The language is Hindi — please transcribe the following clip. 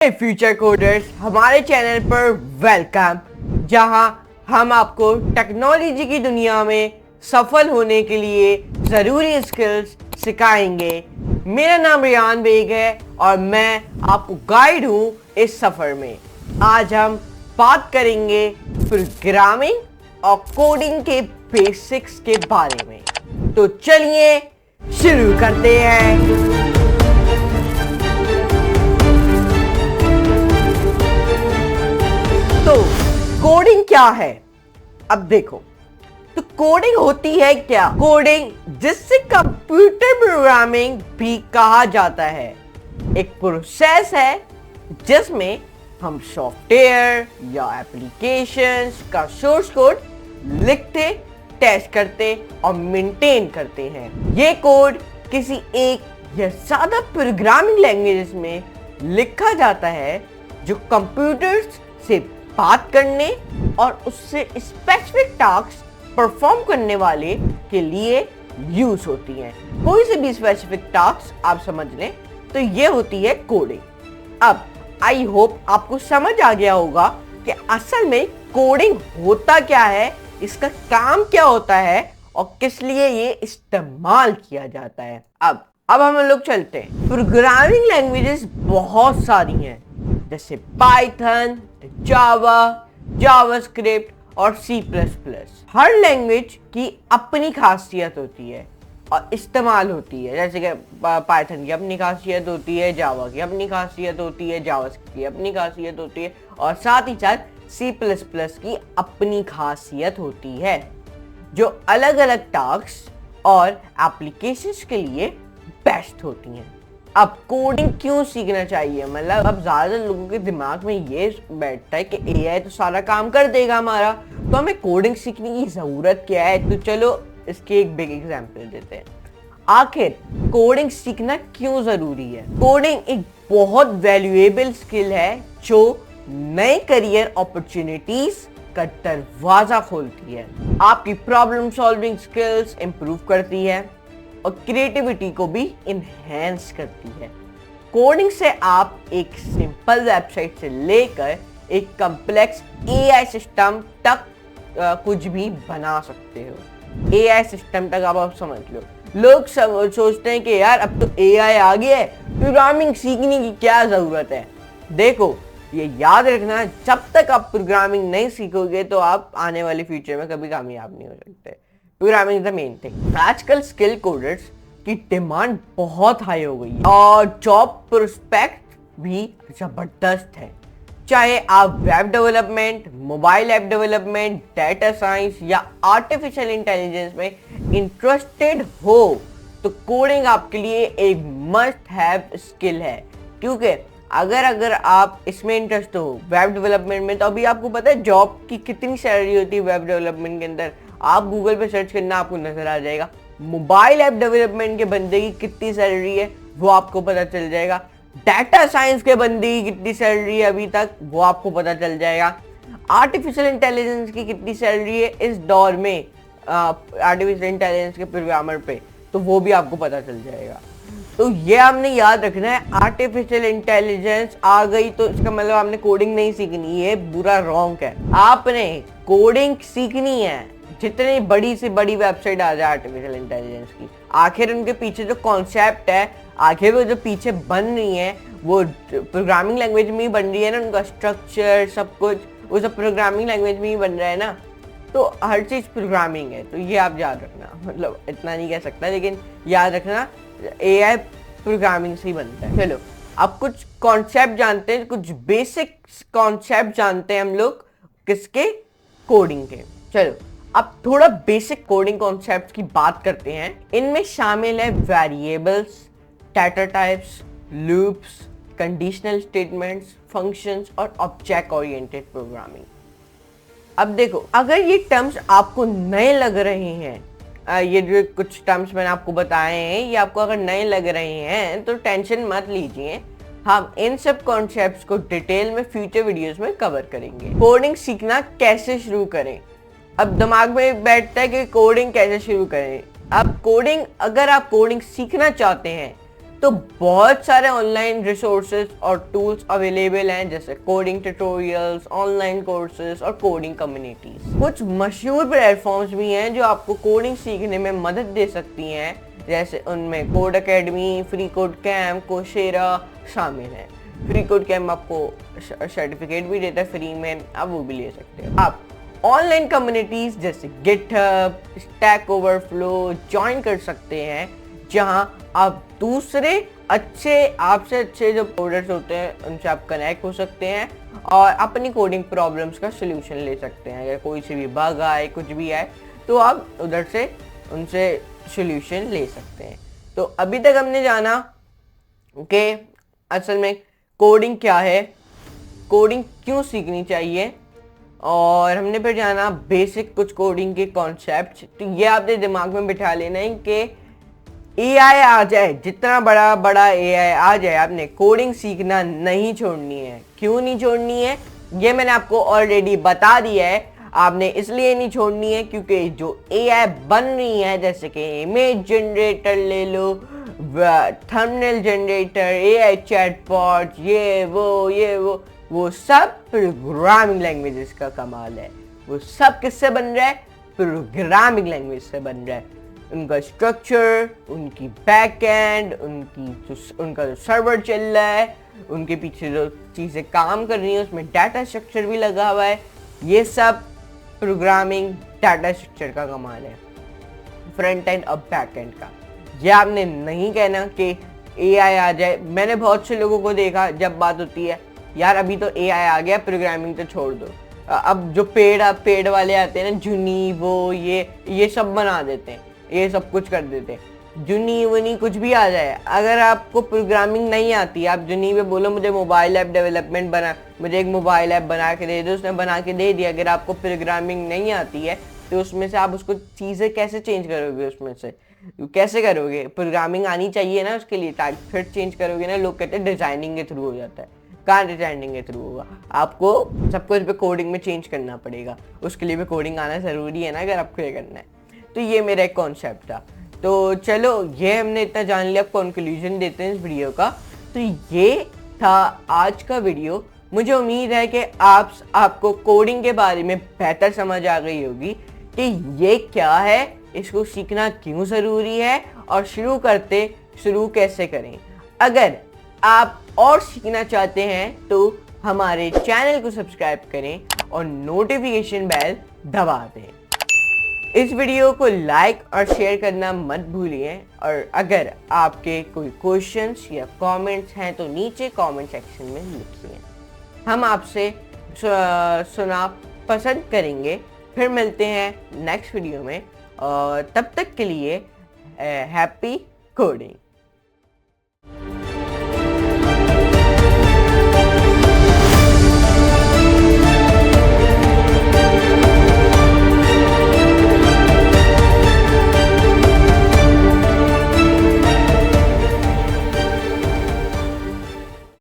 फ्यूचर कोडर्स हमारे चैनल पर वेलकम, जहां हम आपको टेक्नोलॉजी की दुनिया में सफल होने के लिए ज़रूरी स्किल्स सिखाएंगे। मेरा नाम रियान बेग है और मैं आपको गाइड हूं इस सफ़र में। आज हम बात करेंगे प्रोग्रामिंग और कोडिंग के बेसिक्स के बारे में। तो चलिए शुरू करते हैं। तो कोडिंग क्या है? अब देखो, तो कोडिंग होती है क्या? कोडिंग, जिससे कंप्यूटर प्रोग्रामिंग भी कहा जाता है, एक प्रोसेस है जिसमें हम सॉफ्टवेयर या एप्लीकेशंस का सोर्स कोड लिखते, टेस्ट करते और मेंटेन करते हैं। ये कोड किसी एक या ज्यादा प्रोग्रामिंग लैंग्वेजेस में लिखा जाता है जो कंप्यूटर्स से बात करने और उससे स्पेसिफिक टास्क परफॉर्म करने वाले के लिए यूज होती हैं। कोई से भी स्पेसिफिक टास्क आप समझ लें तो ये होती है कोडिंग। अब आई होप आपको समझ आ गया होगा कि असल में कोडिंग होता क्या है, इसका काम क्या होता है और किस लिए ये इस्तेमाल किया जाता है। अब हम लोग चलते हैं। प्रोग्रामिंग लैंग्वेजेस बहुत सारी हैं, जैसे पाइथन, जावा, जावास्क्रिप्ट और सी प्लस प्लस। हर लैंग्वेज की अपनी खासियत होती है और इस्तेमाल होती है। जैसे कि पाइथन की अपनी खासियत होती है, जावा की अपनी खासियत होती है, जावास्क्रिप्ट की अपनी खासियत होती है और साथ ही साथ सी प्लस प्लस की अपनी खासियत होती है, जो अलग अलग टास्क और एप्लीकेशंस के लिए बेस्ट होती हैं। अब कोडिंग क्यों सीखना चाहिए? मतलब अब ज्यादा लोगों के दिमाग में ये बैठता है कि एआई तो सारा काम कर देगा हमारा, तो हमें कोडिंग सीखने की जरूरत क्या है? तो चलो इसके एक बिग एग्जांपल देते हैं। आखिर कोडिंग सीखना क्यों जरूरी है? कोडिंग एक बहुत वैल्यूएबल स्किल है जो नए करियर अपॉर्चुनिटीज का दरवाजा खोलती है, आपकी प्रॉब्लम सॉल्विंग स्किल्स इंप्रूव करती है और क्रिएटिविटी को भी इनहेंस करती है। कोडिंग से आप एक सिंपल वेबसाइट से लेकर एक कॉम्प्लेक्स एआई सिस्टम तक कुछ भी बना सकते हो। एआई सिस्टम तक आप समझ लो। लोग सोचते हैं कि यार अब तो एआई आ गया है, प्रोग्रामिंग सीखने की क्या जरूरत है? देखो, ये याद रखना, जब तक आप प्रोग्रामिंग नहीं सीखोगे तो आप आने वाले फ्यूचर में कभी कामयाब नहीं हो सकते। Programming is the main thing. आजकल स्किल कोडर्स की डिमांड बहुत हाई हो गई है और जॉब प्रोस्पेक्ट भी जबरदस्त है। चाहे आप web development, mobile app development, data science या आर्टिफिशियल इंटेलिजेंस में इंटरेस्टेड हो, तो कोडिंग आपके लिए एक मस्ट हैव स्किल है। क्योंकि अगर आप इसमें इंटरेस्ट हो, वेब डेवलपमेंट में, तो अभी आपको पता है जॉब की कितनी सैलरी होती है वेब डेवलपमेंट के अंदर। आप गूगल पे सर्च करना, आपको नजर आ जाएगा। मोबाइल ऐप डेवलपमेंट के बंदे की कितनी सैलरी है वो आपको पता चल जाएगा। डाटा साइंस के बंदे की कितनी सैलरी है अभी तक वो आपको पता चल जाएगा। आर्टिफिशियल इंटेलिजेंस की कितनी सैलरी है इस दौर में आर्टिफिशियल इंटेलिजेंस के प्रोग्रामर पे, तो वो भी आपको पता चल जाएगा। तो ये आपने याद रखना है, आर्टिफिशियल इंटेलिजेंस आ गई तो इसका मतलब आपने कोडिंग नहीं सीखनी है, बुरा रॉन्ग है। आपने कोडिंग सीखनी है। जितनी बड़ी से बड़ी वेबसाइट आ जाए आर्टिफिशियल इंटेलिजेंस की, आखिर उनके पीछे जो कॉन्सेप्ट है, आखिर वो जो पीछे बन रही है वो प्रोग्रामिंग लैंग्वेज में ही बन रही है ना। उनका स्ट्रक्चर सब कुछ वो सब प्रोग्रामिंग लैंग्वेज में ही बन रहा है ना। तो हर चीज प्रोग्रामिंग है, तो ये आप याद रखना। मतलब इतना नहीं कह सकता, लेकिन याद रखना एआई प्रोग्रामिंग से ही बनता है। चलो अब कुछ कॉन्सेप्ट जानते हैं, कुछ बेसिक कॉन्सेप्ट जानते हैं हम लोग किसके? कोडिंग के। चलो अब थोड़ा बेसिक कोडिंग कॉन्सेप्ट्स की बात करते हैं। इनमें शामिल है variables, data types, loops, conditional statements, functions और ऑब्जेक्ट ओरिएंटेड प्रोग्रामिंग। अब देखो, अगर ये टर्म्स आपको नए लग रहे हैं, ये जो कुछ टर्म्स मैंने आपको बताए हैं, ये आपको अगर नए लग रहे हैं तो टेंशन मत लीजिए, हम इन सब कॉन्सेप्ट्स को डिटेल में फ्यूचर वीडियोस में कवर करेंगे। कोडिंग सीखना कैसे शुरू करें? अब दिमाग में बैठता है कि कोडिंग कैसे शुरू करें। अब कोडिंग, अगर आप कोडिंग सीखना चाहते हैं तो बहुत सारे ऑनलाइन रिसोर्सेज और टूल्स अवेलेबल हैं, जैसे कोडिंग ट्यूटोरियल्स, ऑनलाइन कोर्सेज और कोडिंग कम्युनिटीज। कुछ मशहूर प्लेटफॉर्म्स भी हैं जो आपको कोडिंग सीखने में मदद दे सकती हैं, जैसे उनमें Code Academy, free Code Camp, Coursera शामिल है। फ्री कोड कैम्प आपको सर्टिफिकेट भी देता है फ्री में, आप वो भी ले सकते हो। आप ऑनलाइन कम्युनिटीज जैसे गिटहब, स्टैक ओवरफ्लो ज्वाइन कर सकते हैं, जहां आप दूसरे आपसे अच्छे जो कोडर्स होते हैं उनसे आप कनेक्ट हो सकते हैं और अपनी कोडिंग प्रॉब्लम्स का सोल्यूशन ले सकते हैं। अगर कोई से भी बग आए, कुछ भी आए, तो आप उधर से उनसे सोल्यूशन ले सकते हैं। तो अभी तक हमने जाना कि असल में कोडिंग क्या है, कोडिंग क्यों सीखनी चाहिए, और हमने फिर जाना बेसिक कुछ कोडिंग के कॉन्सेप्ट्स। तो ये आपने दिमाग में बिठा लेना है कि एआई आ जाए, जितना बड़ा बड़ा एआई आ जाए, आपने कोडिंग सीखना नहीं छोड़नी है। क्यों नहीं छोड़नी है, ये मैंने आपको ऑलरेडी बता दिया है। आपने इसलिए नहीं छोड़नी है क्योंकि जो एआई बन रही है, जैसे कि इमेज जनरेटर ले लो, थंबनेल जनरेटर, एआई चैटबॉट, ये वो सब प्रोग्रामिंग लैंग्वेजेस का कमाल है। वो सब किससे बन रहा है? प्रोग्रामिंग लैंग्वेज से बन रहा है। उनका स्ट्रक्चर, उनकी बैकएंड, उनका जो सर्वर चल रहा है, उनके पीछे जो चीज़ें काम कर रही हैं, उसमें डाटा स्ट्रक्चर भी लगा हुआ है। ये सब प्रोग्रामिंग डाटा स्ट्रक्चर का कमाल है, फ्रंट एंड और बैक एंड का। ये आपने नहीं कहना कि एआई आ जाए। मैंने बहुत से लोगों को देखा, जब बात होती है यार अभी तो एआई आ गया, प्रोग्रामिंग तो छोड़ दो, अब जो पेड वाले आते हैं ना, जुनी वो ये सब बना देते हैं, ये सब कुछ कर देते हैं। जुनी वनी कुछ भी आ जाए, अगर आपको प्रोग्रामिंग नहीं आती, आप जुनी पे बोलो मुझे मोबाइल ऐप डेवलपमेंट मुझे एक मोबाइल ऐप बना के दे दो, उसने बना के दे दिया। अगर आपको प्रोग्रामिंग नहीं आती है तो उसमें से आप उसको चीज़ें कैसे चेंज करोगे? उसमें से कैसे करोगे? प्रोग्रामिंग आनी चाहिए ना उसके लिए, ताकि फिर चेंज करोगे ना। लोग कहते हैं डिजाइनिंग के थ्रू हो जाता है, कहाँ डिजाइनिंग के थ्रू होगा? आपको सब कुछ पे कोडिंग में चेंज करना पड़ेगा, उसके लिए भी कोडिंग आना ज़रूरी है ना, अगर आपको ये करना है। तो ये मेरा एक कॉन्सेप्ट था। तो चलो, ये हमने इतना जान लिया, कंक्लूजन देते हैं इस वीडियो का। तो ये था आज का वीडियो। मुझे उम्मीद है कि आपको कोडिंग के बारे में बेहतर समझ आ गई होगी कि ये क्या है, इसको सीखना क्यों ज़रूरी है और शुरू कैसे करें। अगर आप और सीखना चाहते हैं तो हमारे चैनल को सब्सक्राइब करें और नोटिफिकेशन बेल दबा दें। इस वीडियो को लाइक और शेयर करना मत भूलिए, और अगर आपके कोई क्वेश्चंस या कमेंट्स हैं तो नीचे कमेंट सेक्शन में लिखिए, हम आपसे सुना पसंद करेंगे। फिर मिलते हैं नेक्स्ट वीडियो में, और तब तक के लिए हैप्पी कोडिंग।